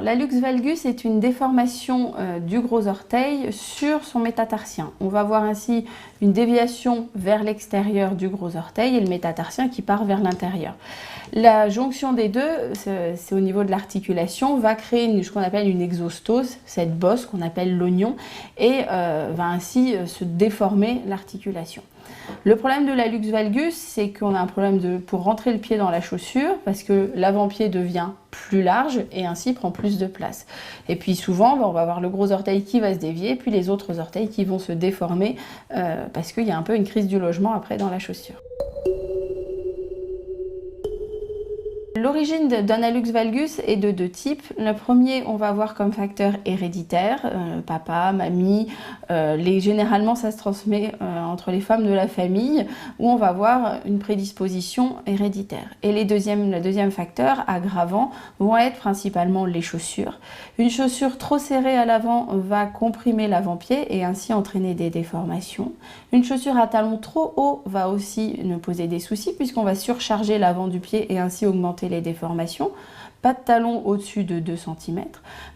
La luxe valgus est une déformation du gros orteil sur son métatarsien. On va voir ainsi une déviation vers l'extérieur du gros orteil et le métatarsien qui part vers l'intérieur. La jonction des deux, c'est au niveau de l'articulation, va créer ce qu'on appelle une exostose, cette bosse qu'on appelle l'oignon, et va ainsi se déformer l'articulation. Le problème de la luxe valgus, c'est qu'on a un problème pour rentrer le pied dans la chaussure parce que l'avant-pied devient plus large et ainsi prend plus de place. Et puis souvent, on va avoir le gros orteil qui va se dévier, puis les autres orteils qui vont se déformer parce qu'il y a un peu une crise du logement après dans la chaussure. L'origine d'un hallux valgus est de deux types. Le premier, on va voir comme facteur héréditaire, papa, mamie. Généralement, ça se transmet entre les femmes de la famille, où on va voir une prédisposition héréditaire. Et le deuxième facteur aggravant vont être principalement les chaussures. Une chaussure trop serrée à l'avant va comprimer l'avant-pied et ainsi entraîner des déformations. Une chaussure à talons trop hauts va aussi nous poser des soucis puisqu'on va surcharger l'avant du pied et ainsi augmenter les déformations. Pas de talons au-dessus de 2 cm.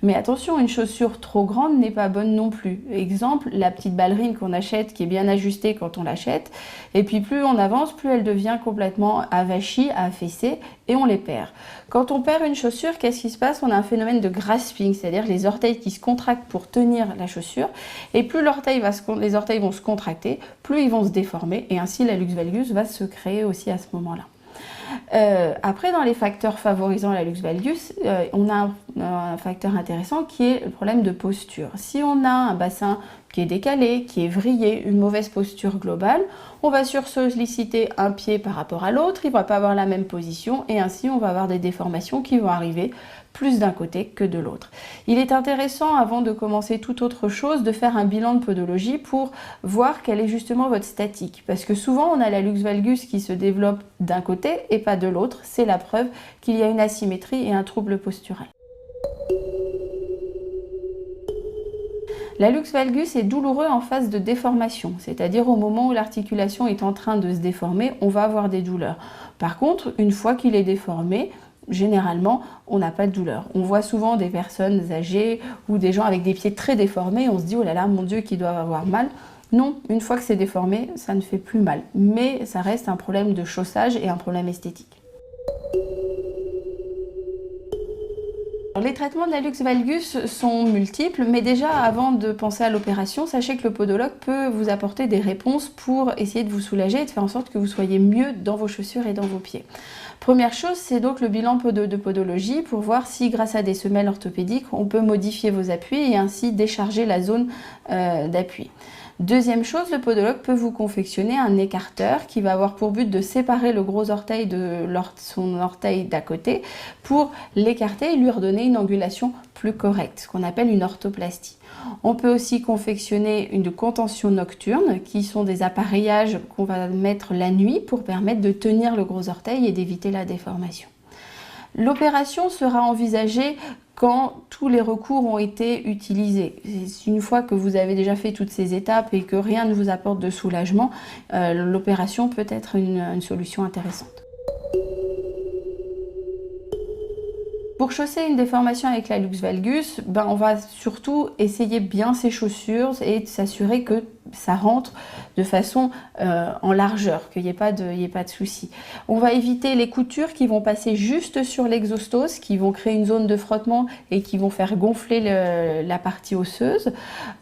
Mais attention, une chaussure trop grande n'est pas bonne non plus. Exemple, la petite ballerine qu'on achète qui est bien ajustée quand on l'achète. Et puis plus on avance, plus elle devient complètement avachie, affaissée et on les perd. Quand on perd une chaussure, qu'est-ce qui se passe? On a un phénomène de grasping, c'est-à-dire les orteils qui se contractent pour tenir la chaussure. Et plus les orteils vont se contracter, plus ils vont se déformer. Et ainsi, la luxe valgus va se créer aussi à ce moment-là. Après, dans les facteurs favorisant la luxe valgus, on a un facteur intéressant qui est le problème de posture. Si on a un bassin qui est décalé, qui est vrillé, une mauvaise posture globale, on va sursolliciter un pied par rapport à l'autre, il ne va pas avoir la même position et ainsi on va avoir des déformations qui vont arriver plus d'un côté que de l'autre. Il est intéressant, avant de commencer toute autre chose, de faire un bilan de podologie pour voir quelle est justement votre statique. Parce que souvent, on a la luxe valgus qui se développe d'un côté et pas de l'autre. C'est la preuve qu'il y a une asymétrie et un trouble postural. La luxe valgus est douloureux en phase de déformation, c'est-à-dire au moment où l'articulation est en train de se déformer, on va avoir des douleurs. Par contre, une fois qu'il est déformé, généralement, on n'a pas de douleur. On voit souvent des personnes âgées ou des gens avec des pieds très déformés, on se dit « oh là là, mon Dieu, qu'ils doivent avoir mal ». Non, une fois que c'est déformé, ça ne fait plus mal. Mais ça reste un problème de chaussage et un problème esthétique. Les traitements de la luxe valgus sont multiples, mais déjà avant de penser à l'opération, sachez que le podologue peut vous apporter des réponses pour essayer de vous soulager et de faire en sorte que vous soyez mieux dans vos chaussures et dans vos pieds. Première chose, c'est donc le bilan de podologie pour voir si grâce à des semelles orthopédiques, on peut modifier vos appuis et ainsi décharger la zone d'appui. Deuxième chose, le podologue peut vous confectionner un écarteur qui va avoir pour but de séparer le gros orteil de son orteil d'à côté pour l'écarter et lui redonner une angulation plus correcte, ce qu'on appelle une orthoplastie. On peut aussi confectionner une contention nocturne qui sont des appareillages qu'on va mettre la nuit pour permettre de tenir le gros orteil et d'éviter la déformation. L'opération sera envisagée quand tous les recours ont été utilisés. Une fois que vous avez déjà fait toutes ces étapes et que rien ne vous apporte de soulagement, l'opération peut être une solution intéressante. Pour chausser une déformation avec la luxe valgus, on va surtout essayer bien ses chaussures et de s'assurer que ça rentre de façon en largeur, qu'il n'y ait pas de souci. On va éviter les coutures qui vont passer juste sur l'exostose, qui vont créer une zone de frottement et qui vont faire gonfler la partie osseuse.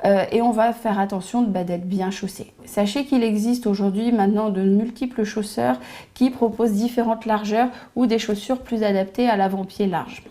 Et on va faire attention d'être bien chaussé. Sachez qu'il existe aujourd'hui maintenant de multiples chausseurs qui proposent différentes largeurs ou des chaussures plus adaptées à l'avant-pied large.